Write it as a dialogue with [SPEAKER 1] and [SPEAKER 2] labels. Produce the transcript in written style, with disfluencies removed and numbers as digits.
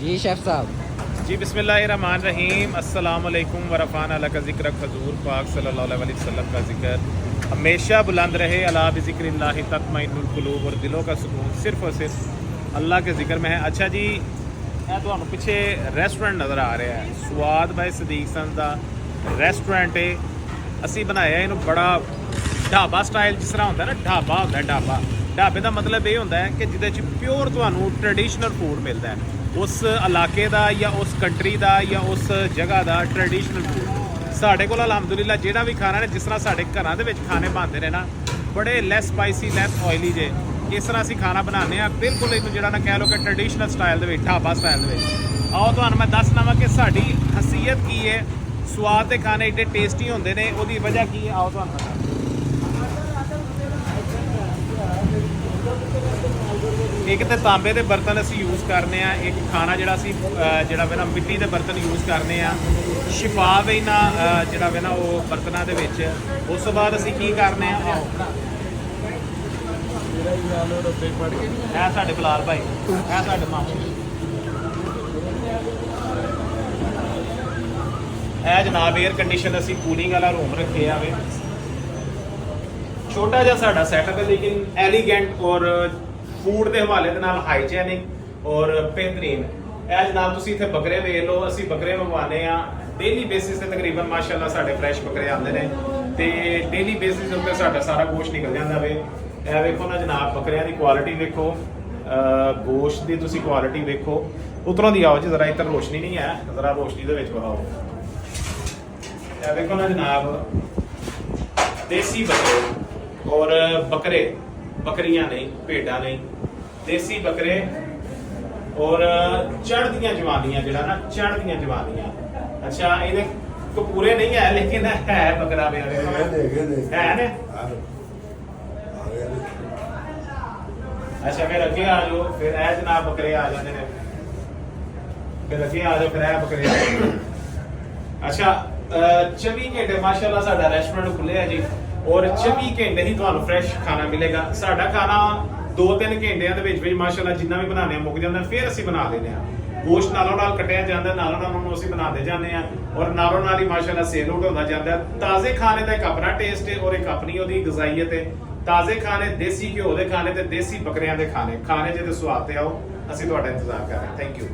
[SPEAKER 1] जी chef साहब।
[SPEAKER 2] जी बिस्मिल्लाहिर्रहमानिर्रहीम अस्सलाम वालेकुम वरफ़ान अला का ज़िक्र हज़ूर पाक सल्लल्लाहु अलैहि वसल्लम का ज़िक्र हमेशा बुलंद रहे। अला बिज़िक्रिल्लाहि तत्मइन्नुल क़ुलूब, और दिलों का सुकून सिर्फ़ और सिर्फ अल्लाह के ज़िक्र में है। अच्छा जी, मैं तो पिछे रेस्टोरेंट नज़र आ रहा है, स्वाद बाय सदीक सन का रेस्टोरेंट है। असी बनाया इनू बड़ा ढाबा स्टाइल, जिस तरह होंदा है ना, ढाबा होंदा है। ढाबे का मतलब ये होंदा है कि जिहदे च प्योर तुहानू ट्रेडिशनल फूड मिलता है, उस इलाके का या उस कंट्री का या उस जगह का ट्रेडिशनल फूड। साढ़े कोल अलहमदुलिल्लाह जिहड़ा भी खाना ने, जिस तरह साढ़े घरां दे विच खाने बनते ने ना, बड़े लैस स्पाइसी लैस ऑयली जे, इस तरह असीं खाना बनाने आ बिल्कुल इनू जिहड़ा ना कह लो कि ट्रेडिशनल स्टाइल दे विच, ढाबा स्टाइल दे विच। आओ तुहानू मैं दस लवां कि साडी हसीयत की है, स्वाद के खाने एडे टेस्टी होंदे ने, उहदी वजह की है, आओ तुहानू पता। एक तो तांबे के बर्तन असी यूज़ करने, एक खाना जोड़ा वे ना मिट्टी के बर्तन यूज़ करने, शिफाफ है ना जोड़ा वे ना वो बर्तनों के। उस तो बाद असी की करने, साढ़े बिलाल भाई, साढ़े मामू, जनाब एयर कंडीशन असी कूलिंग वाला रूम रखे आवे। छोटा जहा साडा सैटअप है, लेकिन एलीगेंट और फूड के हवाले के नाल हाइजैनिक और बेहतरीन। यह जनाब तुसीं इत्थे बकरे वेख लो, असीं बकरे मंगवाने डेली बेसिस से, तकरीबन माशाअल्लाह साढ़े फ्रैश बकरे आते हैं, तो डेली बेसिस के उत्ते साडा सारा गोश्त निकल जाता वे। यह वेखो ना जनाब, बकरियां की क्वालिटी वेखो, गोश्त की तुसीं क्वालिटी वेखो। उतरों दी आओ जी, जरा इधर रोशनी नहीं है, जरा रोशनी दे विच बहाओ। यह वेखो ना जनाब, देसी बकरे और बकरे, बकरियां नहीं, भेडा नहीं, देसी बकरे और चढ़दियां जवानियां, जिहड़ा ना चढ़दियां जवानियां। अच्छा, ये कपूरे नहीं है, लेकिन है बकरा है ने। अच्छा, फिर अगे आ जाओ, फिर ए जनाब बकरे आ जाते हैं, फिर अगे आ जाओ, फिर ए बकरे आ जाओ। अच्छा, 24 घंटे माशाअल्लाह साडा रेस्टोरेंट खुले है जी, और 24 घंटे ही तुहानू फ्रैश खाना मिलेगा। साडा खाना 2-3 घंटिਆਂ ਦੇ ਵਿੱਚ माशाअल्लाह जिन्ना भी बनाने मुक जाता, फिर असीं बना देने। गोश्त नालों नाल कटिया जाता, नालों नाल उहनूं असीं बनाते जाने, और नालों नाल ही माशाअल्लाह सेल आउट होता जाता। ताज़े खाने का एक अपना टेस्ट है और एक अपनी उहदी गज़ाइयत है। ताज़े खाने, देसी घ्यो के खाने ते देसी बकरियां के खाने जे ते स्वाद ते आओ, असीं तुहाडा इंतजार कर रहे हैं। Thank you.